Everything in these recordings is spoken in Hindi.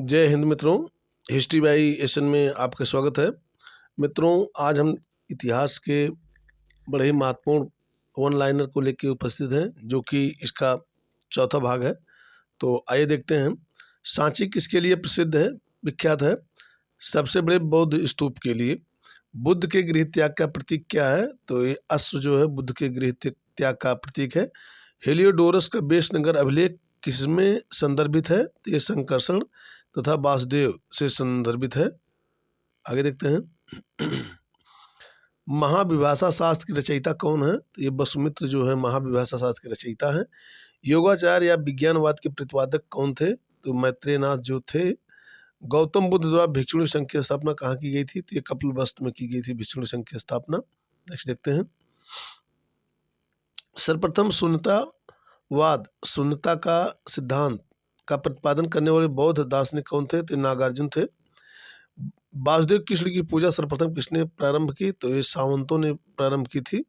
जय हिंद मित्रों। हिस्ट्री बाई एशन में आपका स्वागत है। मित्रों, आज हम इतिहास के बड़े ही महत्वपूर्ण वन लाइनर को लेकर उपस्थित हैं, जो कि इसका चौथा भाग है। तो आइए देखते हैं। सांची किसके लिए प्रसिद्ध है, विख्यात है? सबसे बड़े बौद्ध स्तूप के लिए। बुद्ध के गृह त्याग का प्रतीक क्या है? तो ये अश्व जो है बुद्ध के गृह त्याग का प्रतीक है। हेलियोडोरस का बेश नगर अभिलेख किसमें संदर्भित है? तो ये संकर्षण तथा वासुदेव से संदर्भित है। आगे देखते हैं। महाविभाषा शास्त्र की रचयिता कौन है? तो ये वसुमित्र जो है महाविभाषा शास्त्र के रचयिता है। योगाचार या विज्ञानवाद के प्रतिपादक कौन थे? तो मैत्रेयनाथ जो थे। गौतम बुद्ध द्वारा भिक्षुणी संघ की स्थापना कहाँ की गई थी? तो ये कपिलवस्तु में की गई थी भिक्षुणी संघ की स्थापना। नेक्स्ट देखते हैं। सर्वप्रथम शून्यतावाद, शून्यता का सिद्धांत का प्रतिपादन करने वाले बौद्ध दार्शनिक कौन थे? तो नागार्जुन थे। वासुदेव कृष्ण की पूजा सर्वप्रथम किसने प्रारंभ की? तो ये सावंतों ने प्रारंभ की थी।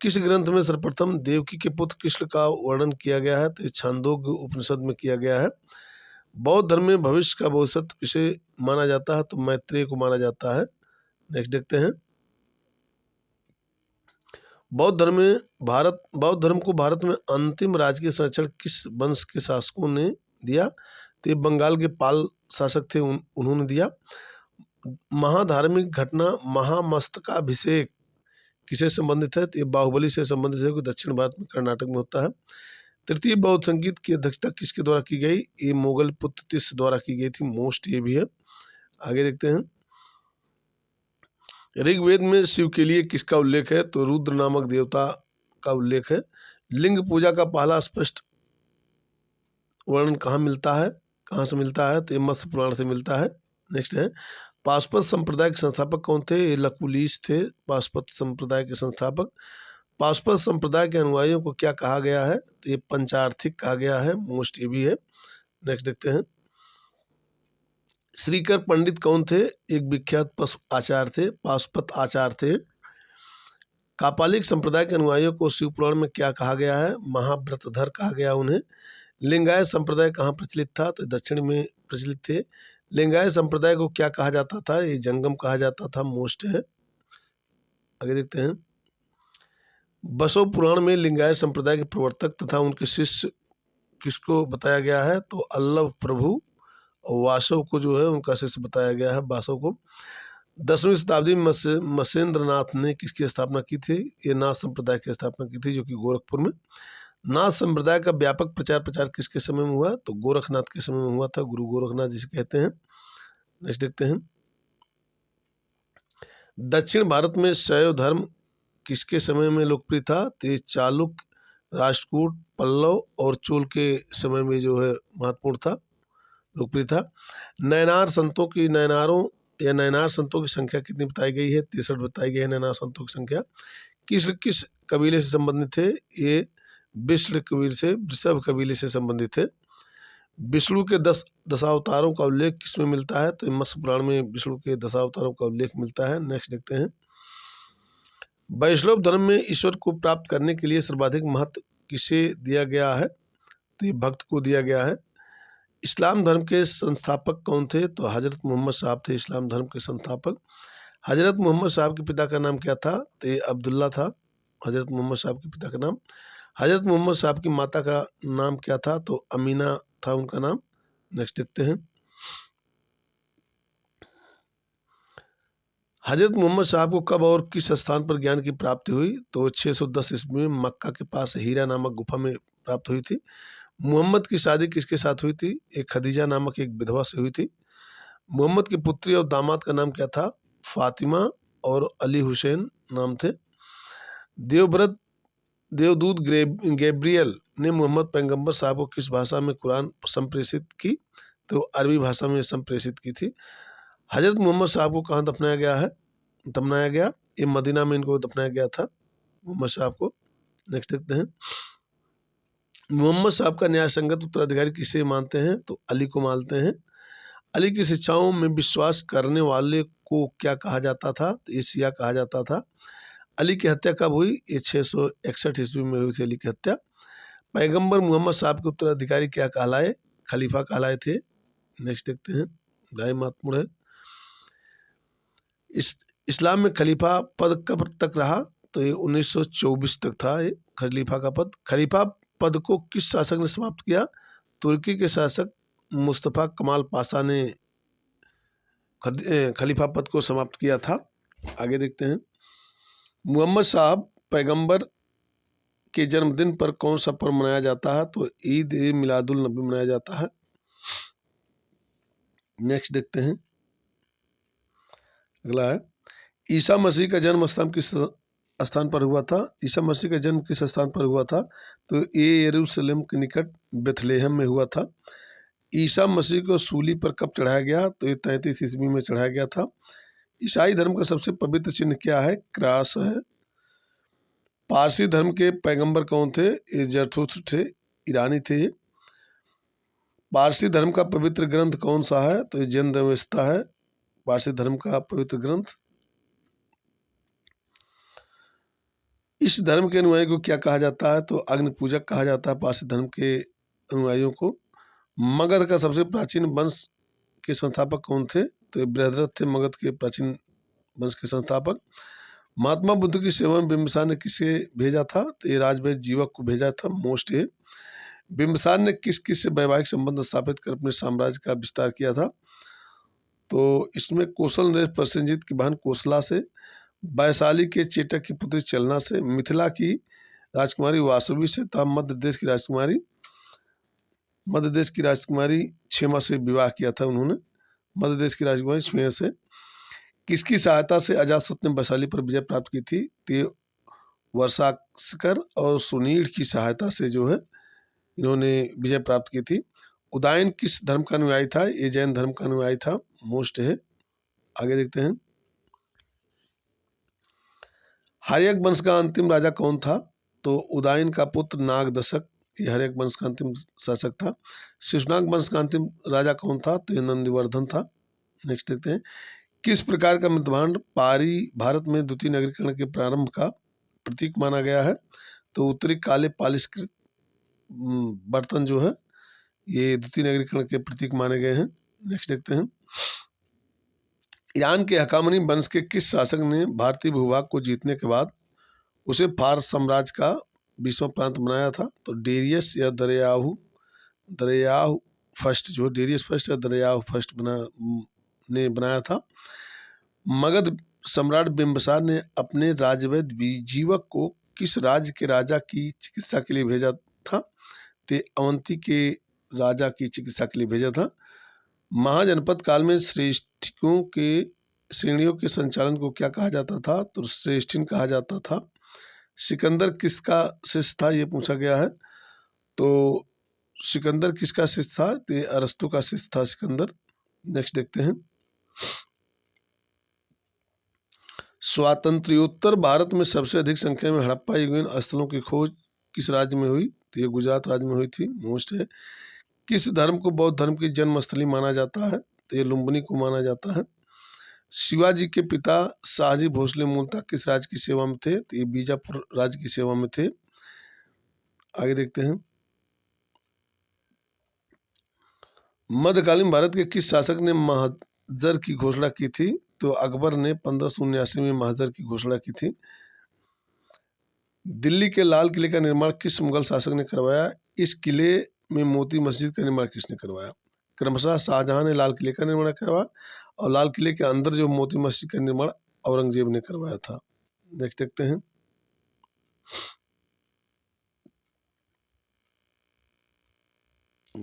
किस ग्रंथ में सर्वप्रथम देवकी के पुत्र कृष्ण का वर्णन किया गया है? तो ये छांदोग्य उपनिषद में किया गया है। बौद्ध धर्म में भविष्य का बोधिसत्व किसे माना जाता है? तो मैत्रेय को माना जाता है। नेक्स्ट देखते हैं। बौद्ध धर्म को भारत में अंतिम राजकीय संरक्षण किस वंश के शासकों ने दिया? तो ये बंगाल के पाल शासक थे, उन्होंने दिया। महाधार्मिक घटना महामस्तकाभिषेक किसे संबंधित है? तो ये बाहुबली से संबंधित है, कि दक्षिण भारत में कर्नाटक में होता है। तृतीय बौद्ध संगीत की अध्यक्षता किसके द्वारा की गई? ये मोगल पुत्र तिस द्वारा की गई थी। मोस्ट ये भी है। आगे देखते हैं। ऋग्वेद में शिव के लिए किसका उल्लेख है? तो रुद्र नामक देवता का उल्लेख है। लिंग पूजा का पहला स्पष्ट वर्णन कहाँ मिलता है, कहाँ से मिलता है? तो ये मत्स्य पुराण से मिलता है। नेक्स्ट है। पाशुपत संप्रदाय के संस्थापक कौन थे? ये लकुलीश थे, पाशुपत संप्रदाय के संस्थापक। पाशुपत संप्रदाय के अनुयायियों को क्या कहा गया है? तो ये पंचार्थिक कहा गया है। मोस्ट ये भी है। नेक्स्ट देखते हैं। श्रीकर पंडित कौन थे? एक विख्यात पशु आचार्य थे, पाशुपत आचार्य थे। कापालिक संप्रदाय के अनुयायियों को शिव पुराण में क्या कहा गया है? महाव्रतधर कहा गया उन्हें। लिंगायत संप्रदाय कहाँ प्रचलित था? तो दक्षिण में प्रचलित थे। लिंगायत संप्रदाय को क्या कहा जाता था? ये जंगम कहा जाता था। मोस्ट है। आगे देखते हैं। बसव पुराण में लिंगायत संप्रदाय के प्रवर्तक तथा उनके शिष्य किसको बताया गया है? तो अल्लभ प्रभु और वासव को जो है उनका शिष्य बताया गया है, वासव को। 10वीं शताब्दी में मसेंद्र नाथ ने किसकी स्थापना की थी? ये नाथ संप्रदाय की स्थापना की थी, जो कि गोरखपुर में। नाथ संप्रदाय का व्यापक प्रचार किसके समय में हुआ? तो गोरखनाथ के समय में हुआ था, गुरु गोरखनाथ जिसे कहते हैं। नेक्स्ट देखते हैं। दक्षिण भारत में शैव धर्म किसके समय में लोकप्रिय था? तो ये चालुक्य, राष्ट्रकूट, पल्लव और चोल के समय में जो है महत्वपूर्ण था, लोकप्रिय था। नयनार संतों की संख्या कितनी बताई गई है? 63 बताई गई है नयनार संतों की संख्या। किस कबीले से संबंधित थे? ये वृषभ कबीले से संबंधित थे। विष्णु के 10 दशावतारों का उल्लेख किसमें मिलता है? तो मत्स्य पुराण में विष्णु के दशावतारों का उल्लेख मिलता है। नेक्स्ट देखते हैं। वैष्णव धर्म में ईश्वर को प्राप्त करने के लिए सर्वाधिक महत्व किसे दिया गया है? तो ये भक्त को दिया गया है। इस्लाम धर्म के संस्थापक कौन थे? तो हजरत मोहम्मद साहब थे इस्लाम धर्म के संस्थापक। हजरत मोहम्मद साहब के पिता का नाम क्या था? तो ये अब्दुल्ला था, हजरत मोहम्मद साहब के पिता का नाम। हजरत मोहम्मद साहब की माता का नाम क्या था? तो अमीना था उनका नाम। नेक्स्ट देखते हैं। हजरत मोहम्मद साहब को कब और किस स्थान पर ज्ञान की प्राप्ति हुई? तो 610 ईस्वी में मक्का के पास हीरा नामक गुफा में प्राप्त हुई थी। मोहम्मद की शादी किसके साथ हुई थी? एक खदीजा नामक एक विधवा से हुई थी। मोहम्मद की पुत्री और दामाद का नाम क्या था? फातिमा और अली हुसैन नाम थे। देवदूत गैब्रियल ने मोहम्मद पैगंबर साहब को किस भाषा में कुरान संप्रेषित की? तो अरबी भाषा में संप्रेषित की थी। हजरत मोहम्मद साहब को कहाँ दफनाया गया? ये मदीना में इनको दफनाया गया था, मोहम्मद साहब को। नेक्स्ट देखते हैं। मोहम्मद साहब का न्याय संगत उत्तराधिकारी किसे मानते हैं? तो अली को मानते हैं। अली की शिक्षाओं में विश्वास करने वाले को क्या कहा जाता था? तो ये शिया कहा जाता था। अली की हत्या कब हुई? ये 661 ईस्वी में हुई थी अली की हत्या। पैगंबर मोहम्मद साहब के उत्तराधिकारी क्या कहलाए? खलीफा कहलाए थे। नेक्स्ट देखते हैं, ढाई महत्वपूर्ण है। इस्लाम में खलीफा पद कब तक रहा? तो ये 1924 तक था ये खलीफा का पद। खलीफा पद को किस शासक ने समाप्त किया? तुर्की के शासक मुस्तफा कमाल पाशा ने खलीफा पद को समाप्त किया था। आगे देखते हैं, मोहम्मद साहब पैगंबर के जन्मदिन पर कौन सा पर्व मनाया जाता है? तो ईद ए मिलादुल नबी मनाया जाता है। नेक्स्ट देखते हैं, अगला है, ईसा मसीह का जन्म स्थान किस स्थान पर हुआ था? ईसा मसीह का जन्म किस स्थान पर हुआ था? तो ये यरूशलेम के निकट बेथलेहम में हुआ था। ईसा मसीह को सूली पर कब चढ़ाया गया? तो ये 33 ईस्वी में चढ़ाया गया था। ईसाई धर्म का सबसे पवित्र चिन्ह क्या है? क्रॉस है। पारसी धर्म के पैगंबर कौन थे? ये जरथुस्त्र थे, ईरानी थे ये। पारसी धर्म का पवित्र ग्रंथ कौन सा है? तो ये जैन अवेस्ता है पारसी धर्म का पवित्र ग्रंथ। इस धर्म के अनुयायी को क्या कहा जाता है? तो अग्नि पूजक कहा जाता है पारसी धर्म के अनुयायियों को। मगध का सबसे प्राचीन वंश के संस्थापक कौन थे? तो ये बृहद्रथ थे, मगध के प्राचीन वंश के संस्थापक। महात्मा बुद्ध की सेवा में बिंबिसार ने किसे भेजा था? तो ये राजवैद्य जीवक को भेजा था, मोस्ट है। बिंबिसार ने किस किस से वैवाहिक संबंध स्थापित कर अपने साम्राज्य का विस्तार किया था? तो इसमें कौशल नरेश प्रसेनजीत की बहन कोसला से, वैशाली के चेटक की पुत्री चलना से, मिथिला की राजकुमारी वासवी से तथा मध्य देश की राजकुमारी क्षेमा से विवाह किया था उन्होंने। मध्य देश की राजकुमारी क्षेमा से। किसकी सहायता से अजातशत्रु ने वैशाली पर विजय प्राप्त की थी? तो वर्षास्कर और सुनील की सहायता से जो है इन्होंने विजय प्राप्त की थी। उदयन किस धर्म का अनुयायी था? ये जैन धर्म का अनुयायी था, मोस्ट है। आगे देखते हैं, हर्यक वंश का अंतिम राजा कौन था? तो उदयन का पुत्र नागदशक ये हर्यक वंश का अंतिम शासक था। शिशुनाग वंश का अंतिम राजा कौन था? तो ये नंदिवर्धन था। नेक्स्ट देखते हैं, किस प्रकार का मृदभांड पारी भारत में द्वितीय नगरीकरण के प्रारंभ का प्रतीक माना गया है? तो उत्तरी काले पालिशकृत बर्तन जो है ये द्वितीय नगरीकरण के प्रतीक माने गए हैं। नेक्स्ट देखते हैं, ईरान के हकामनी वंश के किस शासक ने भारतीय भूभाग को जीतने के बाद उसे फारस साम्राज्य का 20वां प्रांत बनाया था? तो डेरियस या दरियाहु फर्स्ट जो डेरियस फर्स्ट या दरियाहु फर्स्ट ने बनाया था। मगध सम्राट बिंबिसार ने अपने राजवैद्य जीवक को किस राज्य के राजा की चिकित्सा के लिए भेजा था? ते अवंती के राजा की चिकित्सा के लिए भेजा था। महाजनपद काल में श्रेष्ठियों के श्रेणियों के संचालन को क्या कहा जाता था? तो श्रेष्ठिन कहा जाता था। सिकंदर किसका शिष्य था? ये पूछा गया है। तो सिकंदर किसका शिष्य था? तो अरस्तु का शिष्य था सिकंदर। नेक्स्ट देखते हैं, स्वातंत्र्योत्तर भारत में सबसे अधिक संख्या में हड़प्पा युगीन स्थलों की खोज किस राज्य में हुई? तो ये गुजरात राज्य में हुई थी, मोस्ट है। किस धर्म को बौद्ध धर्म की जन्मस्थली माना जाता है? तो ये लुम्बिनी को माना जाता है। शिवाजी के पिता शाहजी भोसले मूलतः किस राज्य की सेवा में थे? तो ये बीजापुर राज्य की सेवा में थे। आगे देखते हैं, मध्यकालीन भारत के किस शासक ने महाजर की घोषणा की थी? तो अकबर ने 1579 में महाजर की घोषणा की थी। दिल्ली के लाल किले का निर्माण किस मुगल शासक ने करवाया? इस किले में मोती मस्जिद का निर्माण किसने करवाया? क्रमशः शाहजहां ने लाल किले का निर्माण करवाया और लाल किले के अंदर जो मोती मस्जिद का निर्माण औरंगजेब ने करवाया था। नेक्स्ट देखते हैं,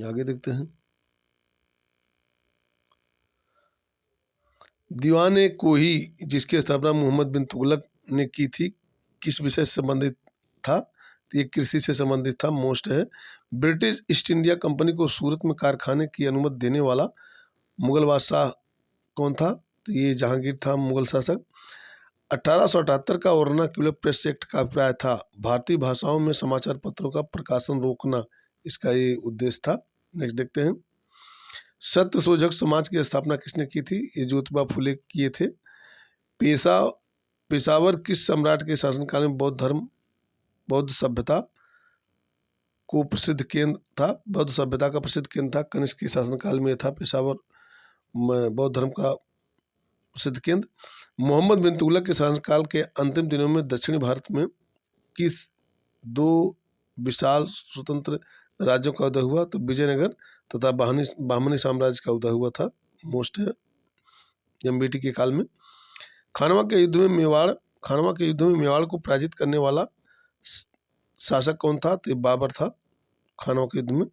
आगे देखते हैं, दीवाने कोही जिसकी स्थापना मोहम्मद बिन तुगलक ने की थी किस विषय से संबंधित था? तो ये कृषि से संबंधित था, मोस्ट है। ब्रिटिश ईस्ट इंडिया कंपनी को सूरत में कारखाने की अनुमति देने वाला मुगल बादशाह कौन था? तो ये जहांगीर था, मुगल शासक। 1878 का वर्नाक्युलर प्रेस एक्ट का अभिप्राय था भारतीय भाषाओं में समाचार पत्रों का प्रकाशन रोकना, इसका ये उद्देश्य था। नेक्स्ट देखते हैं, सत्य शोधक समाज की स्थापना किसने की थी? ये ज्योतिबा फुले किए थे। पेशावर किस सम्राट के शासनकाल में बौद्ध सभ्यता को प्रसिद्ध केंद्र था, बौद्ध सभ्यता का प्रसिद्ध केंद्र था। कनिष्क के शासनकाल में था पेशावर बौद्ध धर्म का प्रसिद्ध केंद्र। मोहम्मद बिन तुगलक के शासनकाल के अंतिम दिनों में दक्षिणी भारत में किस दो विशाल स्वतंत्र राज्यों का उदय हुआ? तो विजयनगर तथा बाहमनी साम्राज्य का उदय हुआ था। मोस्ट है एमबीटी के काल में। खानवा के युद्ध में मेवाड़ को पराजित करने वाला शासक कौन था? तो बाबर था। खानवा के युद्ध में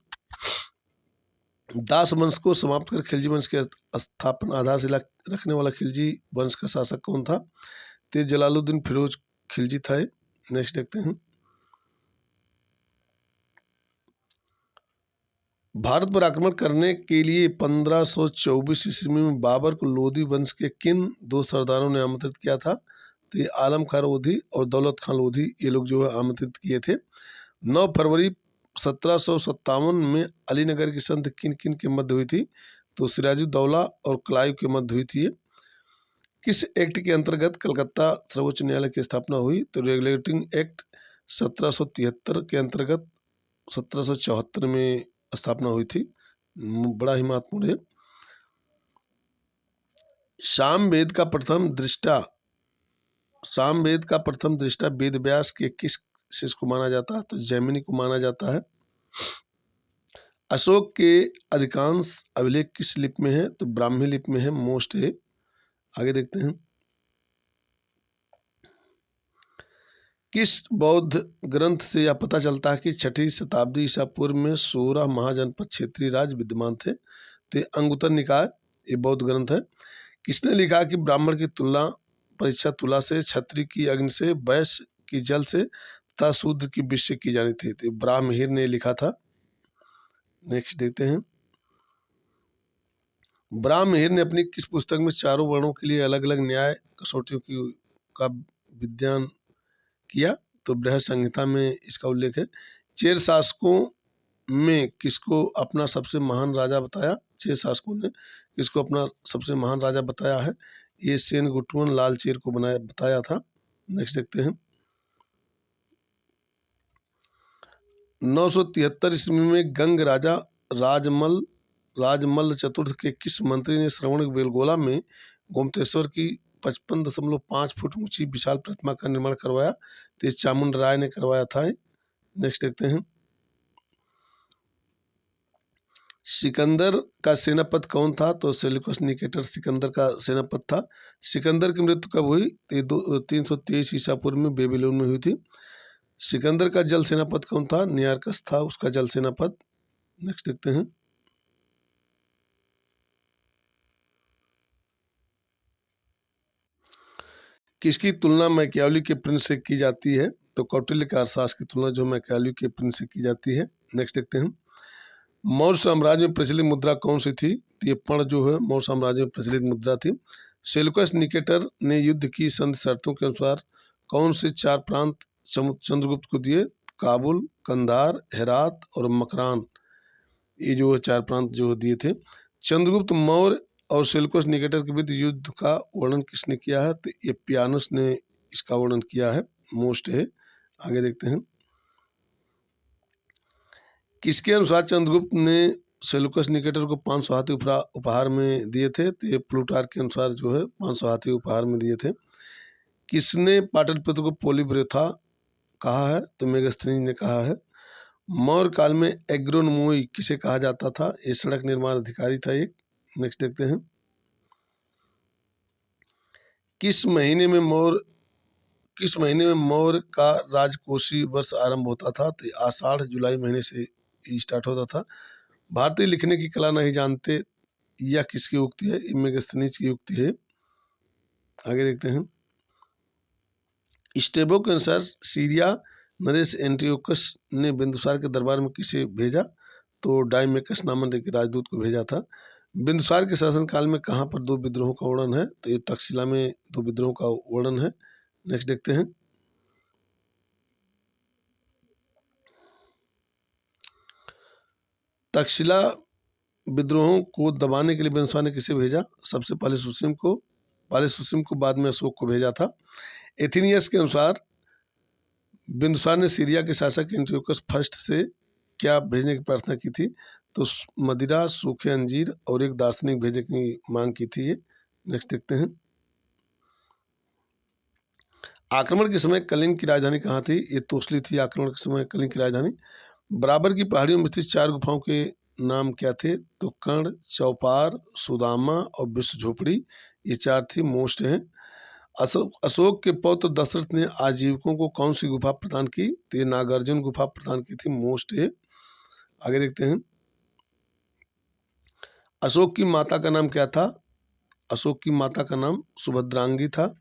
दास वंश को समाप्त कर खिलजी वंश के स्थापना आधारशिला रखने वाला खिलजी वंश का शासक कौन था? तो जलालुद्दीन फिरोज खिलजी था। नेक्स्ट देखते हैं। भारत पर आक्रमण करने के लिए 1524 ईस्वी में बाबर को लोधी वंश के किन दो सरदारों ने आमंत्रित किया था? तो ये आलम खां लोधी और दौलत खां लोधी, ये लोग जो है आमंत्रित किए थे। 9 फरवरी 1757 में अलीनगर की संधि किन किन के मध्य हुई थी? तो सिराजुद्दौला और क्लाइव के मध्य हुई थी। किस एक्ट के अंतर्गत कलकत्ता सर्वोच्च न्यायालय की स्थापना हुई? तो रेगुलेटिंग एक्ट 1773 के अंतर्गत 1774 में स्थापना हुई थी। बड़ा ही महत्वपूर्ण है। सामवेद का प्रथम दृष्टा वेद व्यास के किस शिष्य को माना जाता है? तो जैमिनी को माना जाता है। अशोक के अधिकांश अभिलेख किस लिपि में है? तो ब्राह्मी लिपि में है। मोस्ट है। आगे देखते हैं। किस बौद्ध ग्रंथ से यह पता चलता है कि 6वीं शताब्दी ईसा पूर्व में 16 महाजनपद क्षेत्रीय राज्य विद्यमान थे? तो अंगुत्तर निकाय ये बौद्ध ग्रंथ है। किसने लिखा कि ब्राह्मण की तुलना परीक्षा तुला से, क्षत्रिय की अग्नि से, वैश्य की जल से तथा शूद्र की विष से की जानी थी? तो ब्राह्महीर ने लिखा था। नेक्स्ट देखते हैं। ब्राह्महीर ने अपनी किस पुस्तक में चारों वर्णों के लिए अलग अलग न्याय कसौटियों का विधान किया? तो बृहद संहिता में इसका उल्लेख है। चेर शासकों में किसको अपना सबसे महान राजा बताया? 6 शासकों ने किसको अपना सबसे महान राजा बताया है? ये सेन गुटुअन लालचेर को बताया था। नेक्स्ट देखते हैं। 973 ईस्वी में गंग राजा राजमल्ल चतुर्थ के किस मंत्री ने श्रवण बेलगोला में गोमतेश्वर की 55.5 फुट ऊंची विशाल प्रतिमा का निर्माण करवाया? तो चामुंड राय ने करवाया था। नेक्स्ट देखते हैं। सिकंदर का सेनापति कौन था? तो सेल्यूकस निकेटर सिकंदर का सेनापति था। सिकंदर की मृत्यु कब हुई? 323 ईसा पूर्व में बेबीलोन में हुई थी। सिकंदर का जल सेनापति कौन था? नियारकस था उसका जल सेनापति। नेक्स्ट देखते हैं। किसकी तुलना मैकियावली के प्रिंस से की जाती है? तो कौटिल्य के अर्थशास्त्र की तुलना जो मैकियावली के प्रिंस से की जाती है। नेक्स्ट देखते हैं। मौर्य साम्राज्य में प्रचलित मुद्रा कौन सी थी? ये पण जो है मौर्य साम्राज्य में प्रचलित मुद्रा थी। सेल्यूकस निकेटर ने युद्ध की संधि शर्तों के अनुसार कौन से 4 प्रांत चंद्रगुप्त को दिए? काबुल, कंधार, हेरात और मकरान, ये जो 4 प्रांत जो दिए थे। चंद्रगुप्त मौर्य और सेल्यूकस निकेटर के बीच युद्ध का वर्णन किसने किया है? तो एपियानस ने इसका वर्णन किया है। मोस्ट है। आगे देखते हैं। किसके अनुसार चंद्रगुप्त ने सेल्यूकस निकेटर को 500 हाथी उपहार में दिए थे? तो ये प्लूटार्क के अनुसार जो है 500 हाथी उपहार में दिए थे। किसने पाटलिपुत्र को पोलिब्रेथा कहा है? तो मेगास्थनीज ने कहा है। मौर्य काल में एग्रोनोमोई किसे कहा जाता था? ये सड़क निर्माण अधिकारी था एक। नेक्स्ट देखते हैं। किस महीने में मौर्य का राजकोषीय वर्ष आरंभ होता था? तो आषाढ़ जुलाई महीने से स्टार्ट होता था। भारतीय लिखने की कला नहीं जानते, यह किसकी उक्ति है? मेगास्थनीज की उक्ति है। आगे देखते हैं। स्टेबो के अनुसार सीरिया नरेश एंटियोकस ने बिंदुसार के दरबार में किसे भेजा? तो डाइमेकस नामक एक राजदूत को भेजा था। बिंदुसार के शासनकाल में कहाँ पर 2 विद्रोहों का वर्णन है? तो ये तक्षशिला में 2 विद्रोहों का वर्णन है। नेक्स्ट देखते हैं। तक्षशिला विद्रोहों को दबाने के लिए बिंदुसार ने किसे भेजा? सबसे पहले सुसीम को बाद में अशोक को भेजा था। एथिनियस के अनुसार बिंदुसार ने सीरिया के शासक एंटियोकस फर्स्ट से क्या भेजने की प्रार्थना की थी? तो मदिरा, सूखे अंजीर और एक दार्शनिक भेजने की मांग की थी ये। नेक्स्ट देखते हैं। आक्रमण के समय कलिंग की राजधानी कहाँ थी? ये तोसली थी आक्रमण के समय कलिंग की राजधानी। बराबर की पहाड़ियों में स्थित 4 गुफाओं के नाम क्या थे? तो कर्ण, चौपार, सुदामा और विश्व झोपड़ी, ये 4 थी, मोस्ट हैं। अशोक के पौत्र दशरथ ने आजीविकों को कौन सी गुफा प्रदान की? तो ये नागार्जुन गुफा प्रदान की थी, मोस्ट है। आगे देखते हैं। अशोक की माता का नाम क्या था? अशोक की माता का नाम सुभद्रांगी था।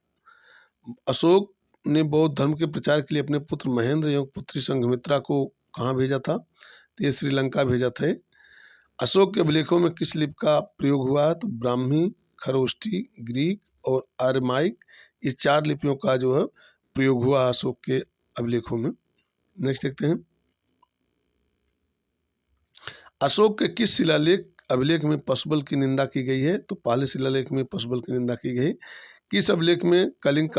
अशोक ने बौद्ध धर्म के प्रचार के लिए अपने पुत्र महेंद्र एवं पुत्री संघमित्रा को कहाँ भेजा था? तो ये श्रीलंका भेजा था। अशोक के अभिलेखों में किस लिपि का प्रयोग हुआ है? तो ब्राह्मी, खरोष्ठी, ग्रीक और आर्माइक, ये 4 लिपियों का जो है प्रयोग हुआ अशोक के अभिलेखों में। नेक्स्ट देखते हैं। अशोक के किस शिलालेख अभिलेख में पशुबल की निंदा की गई है? तो पहले शिलालेख में पशुबल की निंदा की गई। किस अभिलेख में कलिंग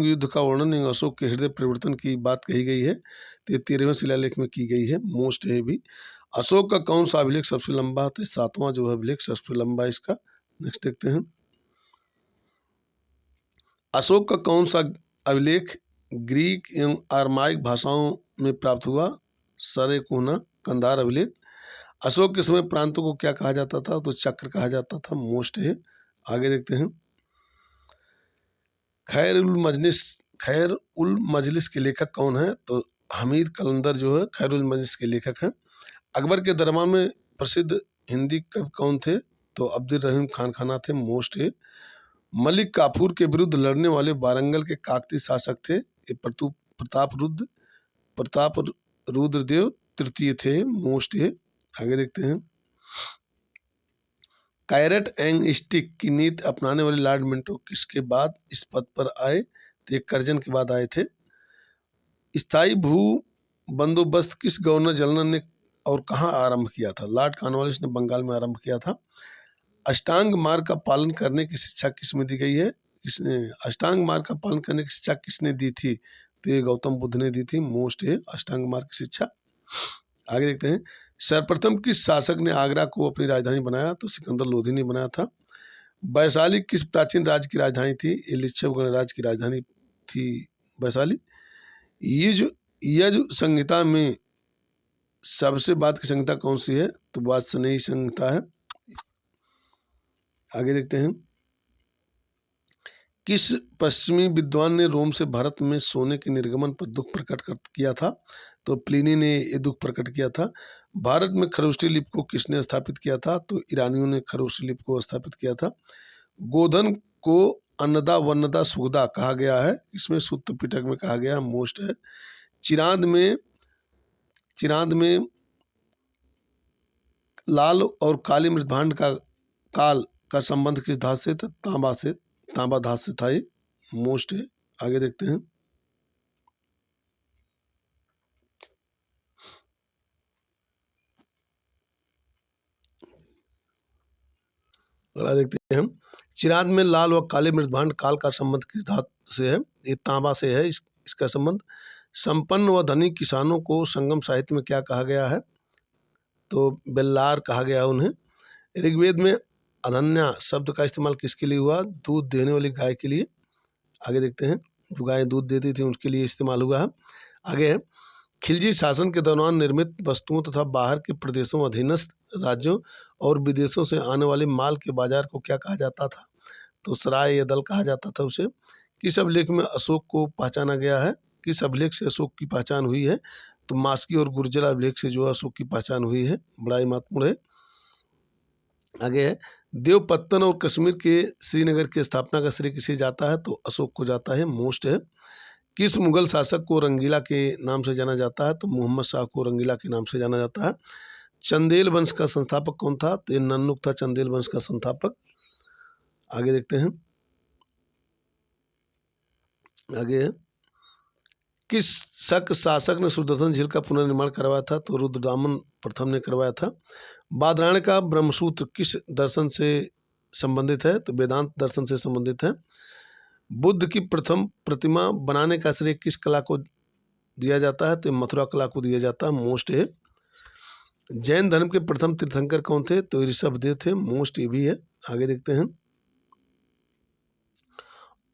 युद्ध का वर्णन एवं अशोक के हृदय परिवर्तन की बात कही गई है? तो ये 13वें शिलालेख में की गई है, मोस्ट है भी। अशोक का कौन सा अभिलेख सबसे लंबा है? तो 7वां जो है अभिलेख सबसे लंबा है इसका। नेक्स्ट देखते हैं। अशोक का कौन सा अभिलेख ग्रीक एवं आर्माइक भाषाओं में प्राप्त हुआ? सरेकुना कंधार अभिलेख। अशोक के समय प्रांतों को क्या कहा जाता था? तो चक्र कहा जाता था, मोस्ट है। आगे देखते हैं। खैर उल मजलिस के लेखक कौन है? तो हमीद कलंदर जो है खैर उल मजलिस के लेखक हैं। अकबर के दरबार में प्रसिद्ध हिंदी कवि कौन थे? तो अब्दुल रहीम खान खाना थे, मोस्ट है। मलिक काफूर के विरुद्ध लड़ने वाले वारंगल के काकती शासक थे? ये प्रताप रुद्रदेव तृतीय थे, मोस्ट है। आगे देखते हैं। कैरेट एंड स्टिक की नीति अपनाने वाले लॉर्ड मिंटो किसके बाद इस पद पर आए? तो ये करजन के बाद आए थे। स्थायी भू बंदोबस्त किस गवर्नर जनरल ने और कहाँ आरंभ किया था? लॉर्ड कॉर्नवालिस ने बंगाल में आरंभ किया था। अष्टांग मार्ग का पालन करने की शिक्षा किसमें दी गई है? किसने अष्टांग मार्ग का पालन करने की शिक्षा किसने दी थी? तो ये गौतम बुद्ध ने दी थी, मोस्ट है अष्टांग मार्ग की शिक्षा। आगे देखते हैं। सर्वप्रथम किस शासक ने आगरा को अपनी राजधानी बनाया? तो सिकंदर लोधी ने बनाया था। वैशाली किस प्राचीन राज्य की राजधानी थी? ये लिच्छव गणराज्य की राजधानी थी वैशाली। यज संहिता में सबसे बाद की संहिता कौन सी है? तो वात्स्ययनी संहिता है। आगे देखते हैं। किस पश्चिमी विद्वान ने रोम से भारत में सोने के निर्गमन पर दुख प्रकट किया था? तो प्लिनी ने ये दुख प्रकट किया था। भारत में खरोष्ठी लिपि को किसने स्थापित किया था? तो ईरानियों ने खरोष्ठी लिपि को स्थापित किया था। गोधन को अन्नदा वन्नदा सुगदा कहा गया है, इसमें सूत्र पिटक में कहा गया, मोस्ट है। चिरांद में लाल और काली मृदभांड का काल का संबंध किस धातु से था? तांबा धातु से था, ये मोस्ट है। आगे देखते हैं। अगला देखते हैं हम। चिरांद में लाल व काले मृदभांड काल का संबंध किस धातु से है? ये तांबा से है इसका संबंध। संपन्न व धनी किसानों को संगम साहित्य में क्या कहा गया है? तो बेल्लार कहा गया उन्हें। ऋग्वेद में अनन्या शब्द का इस्तेमाल किसके लिए हुआ? दूध देने वाली गाय के लिए। आगे देखते हैं। जो गाय दूध देती थी उसके लिए इस्तेमाल हुआ है। आगे है। खिलजी शासन के दौरान निर्मित वस्तुओं तथा बाहर के प्रदेशों, अधीनस्थ राज्यों और विदेशों से आने वाले माल के बाजार को क्या कहा जाता था? तो सराय या दल कहा जाता था उसे। किस अभिलेख में अशोक को पहचाना गया है? किस अभिलेख से अशोक की पहचान हुई है? तो मास्की और गुर्जर अभिलेख से जो अशोक की पहचान हुई है, बड़ा ही महत्वपूर्ण है। आगे है। देवपत्तन और कश्मीर के श्रीनगर की स्थापना का श्रेय किसे जाता है? तो अशोक को जाता है, मोस्ट है। किस मुगल शासक को रंगीला के नाम से जाना जाता है? तो मोहम्मद शाह को रंगीला के नाम से जाना जाता है। चंदेल वंश का संस्थापक कौन था? तो ये नन्नुक था चंदेल वंश का संस्थापक। आगे देखते हैं। आगे है। किस शक शासक ने सुदर्शन झील का पुनर्निर्माण करवाया था? तो रुद्रदामन प्रथम ने करवाया था। बादरायण का ब्रह्मसूत्र किस दर्शन से संबंधित है? तो वेदांत दर्शन से संबंधित है। बुद्ध की प्रथम प्रतिमा बनाने का श्रेय किस कला को दिया जाता है? तो मथुरा कला को दिया जाता है, मोस्ट है। जैन धर्म के प्रथम तीर्थंकर कौन थे? तो ऋषभदेव थे, मोस्ट ये भी है। आगे देखते हैं।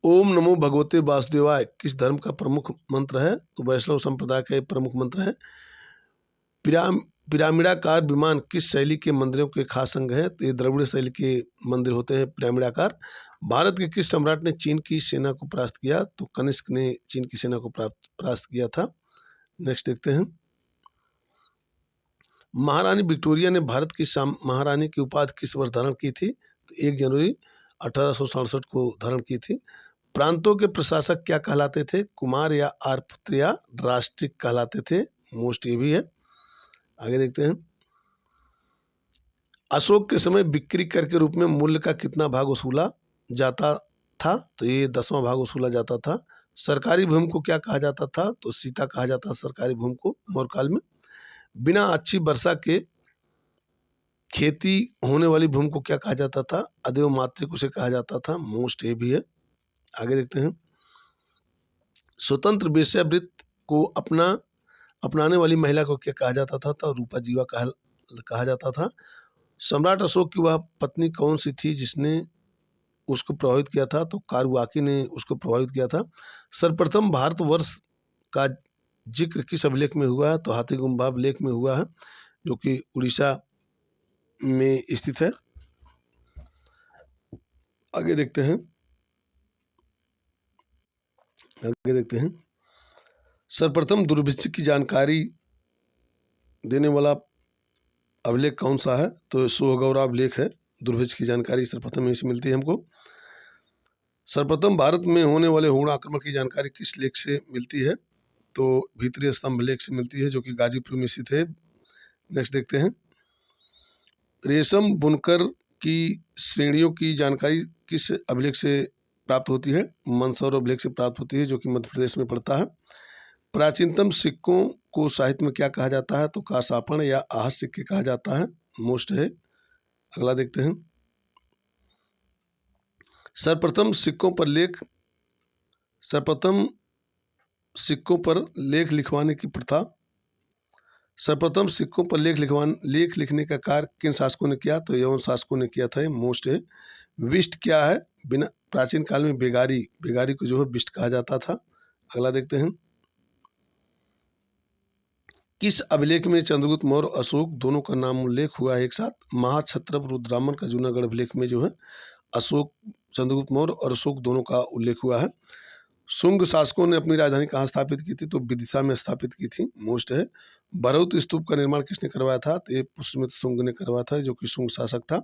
ओम नमो भगवते वासुदेवाय किस धर्म का प्रमुख मंत्र है? तो वैष्णव संप्रदाय का एक प्रमुख मंत्र है। पिरामिडाकार विमान किस शैली के मंदिरों के खास अंग है? तो ये द्रविड़ शैली के मंदिर होते हैं पिरामिडाकार। भारत के किस सम्राट ने चीन की सेना को परास्त किया? तो कनिष्क ने चीन की सेना को परास्त किया था। नेक्स्ट देखते हैं। महारानी विक्टोरिया ने भारत की महारानी की उपाधि किस वर्ष धारण की थी? तो 1 जनवरी 1867 को धारण की थी। प्रांतों के प्रशासक क्या कहलाते थे? कुमार या आर्यपुत्र या राष्ट्रिक कहलाते थे, मोस्ट ये भी है। आगे देखते हैं। अशोक के समय बिक्री कर के रूप में मूल्य का कितना भाग वसूला जाता था? तो ये 10वां भाग वसूला जाता था। सरकारी भूमि को क्या कहा जाता था? तो सीता कहा जाता था सरकारी भूमि को मौर्य काल में। बिना अच्छी वर्षा के खेती होने वाली भूमि को क्या कहा जाता था? अदेव मातृक उसे कहा जाता था, मोस्ट ये भी है। आगे देखते हैं। स्वतंत्र वेश्यावृत्ति को अपनाने वाली महिला को क्या कहा जाता था? तो रूपा जीवा कहा जाता था। सम्राट अशोक की वह पत्नी कौन सी थी जिसने उसको प्रभावित किया था? तो कारुआकी ने उसको प्रभावित किया था। सर्वप्रथम भारतवर्ष का जिक्र किस अभिलेख में हुआ है? तो हाथीगुम्बा अभिलेख में हुआ है, जो कि उड़ीसा में स्थित है। आगे देखते हैं। सर्वप्रथम दुर्भिक्ष की जानकारी देने वाला अभिलेख कौन सा है? तो सोहगौरा अभिलेख है। दुर्भिक्ष की जानकारी सर्वप्रथम यहीं से मिलती है हमको। सर्वप्रथम भारत में होने वाले हुण आक्रमण की जानकारी किस लेख से मिलती है? तो भीतरी स्तंभ लेख से मिलती है, जो कि गाजीपुर में स्थित है। नेक्स्ट देखते हैं। रेशम बुनकर की श्रेणियों की जानकारी किस अभिलेख से प्राप्त होती है? मंदसौर अभिलेख से प्राप्त होती है, जो कि मध्य प्रदेश में पड़ता है। प्राचीनतम सिक्कों को साहित्य में क्या कहा जाता है? तो कासापण या आहस सिक्के कहा जाता है, मोस्ट है। अगला देखते हैं। सर्वप्रथम सिक्कों पर लेख लिखवाने की प्रथा। सर्वप्रथम सिक्कों पर लेख लिखने का कार्य किन शासकों ने किया? तो यवन शासकों ने किया था, मोस्ट है। विष्ट क्या है? बिना प्राचीन काल में बेगारी को जो है विष्ट कहा जाता था। अगला देखते हैं। किस अभिलेख में चंद्रगुप्त मौर्य अशोक दोनों का नाम उल्लेख हुआ है एक साथ? महाक्षत्रप रुद्रामन का जूनागढ़ अभिलेख में जो है अशोक, चंद्रगुप्त मौर्य और अशोक दोनों का उल्लेख हुआ है। शुंग शासकों ने अपनी राजधानी कहाँ स्थापित की थी? तो विदिशा में स्थापित की थी, मोस्ट है। भरहुत स्तूप का निर्माण किसने करवाया था? तो ये पुष्यमित्र शुंग ने करवाया था, जो कि शुंग शासक था।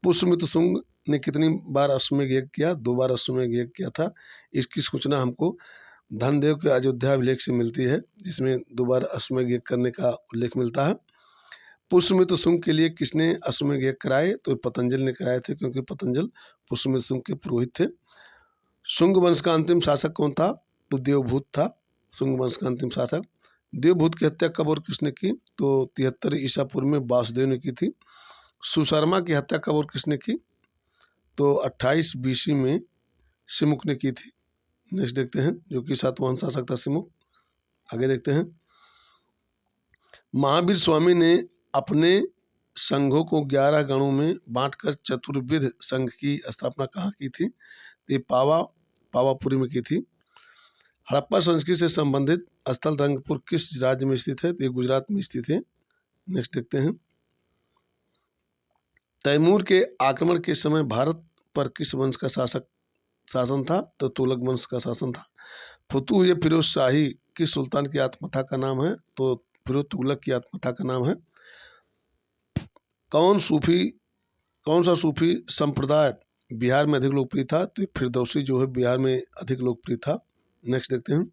पुष्यमित्र शुंग ने कितनी बार अश्वमेध यज्ञ किया? 2 बार अश्वमेध यज्ञ किया था। इसकी सूचना हमको धनदेव के अयोध्या अभिलेख से मिलती है, जिसमें 2 बार अश्वमेध यज्ञ करने का उल्लेख मिलता है। पुष्यमित्र शुंग के लिए किसने अश्वमेध यज्ञ कराए? तो पतंजल ने कराए थे, क्योंकि पतंजल पुष्यमित्र शुंग के पुरोहित थे। शुंग वंश का अंतिम शासक कौन था? तो देवभूत था, शुंग वंश का अंतिम शासक। देवभूत की हत्या कब और किसने की? तो 73 ईसा पूर्व में वासुदेव ने की थी। सुशर्मा की हत्या कब और किसने की? तो 28 BC में सिमुक ने की थी। नेक्स्ट देखते हैं, जो कि सातवाहन शासक था सिमुक। आगे देखते हैं। महावीर स्वामी ने अपने संघों को 11 गणों में बांटकर चतुर्विध संघ की स्थापना कहाँ की थी? तो ये पावापुरी में की थी। हड़प्पा संस्कृति से संबंधित स्थल रंगपुर किस राज्य में स्थित है? तो ये गुजरात में स्थित है। नेक्स्ट देखते हैं। तैमूर के आक्रमण के समय भारत पर किस वंश का शासन था? तो तुगलक वंश का शासन था। फुतुह या फिरोज शाही किस सुल्तान की आत्मकथा का नाम है? तो फिरोज तुगलक की आत्मकथा का नाम है। कौन सा सूफी संप्रदाय बिहार में अधिक लोकप्रिय था? तो फिरदौसी जो है बिहार में अधिक लोकप्रिय था। नेक्स्ट देखते हैं।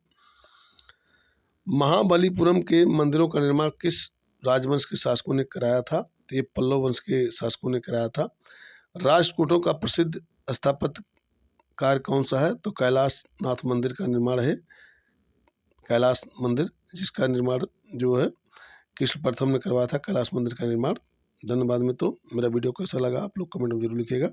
महाबलीपुरम के मंदिरों का निर्माण किस राजवंश के शासकों ने कराया था? तो ये पल्लव वंश के शासकों ने कराया था। राष्ट्रकूटों का प्रसिद्ध स्थापत्य कार्य कौन सा है? तो कैलाश नाथ मंदिर का निर्माण है, कैलाश मंदिर, जिसका निर्माण जो है कृष्ण प्रथम ने करवाया था, कैलाश मंदिर का निर्माण। धन्यवाद मित्रों, मेरा वीडियो कैसा लगा आप लोग कमेंट में जरूर लिखिएगा।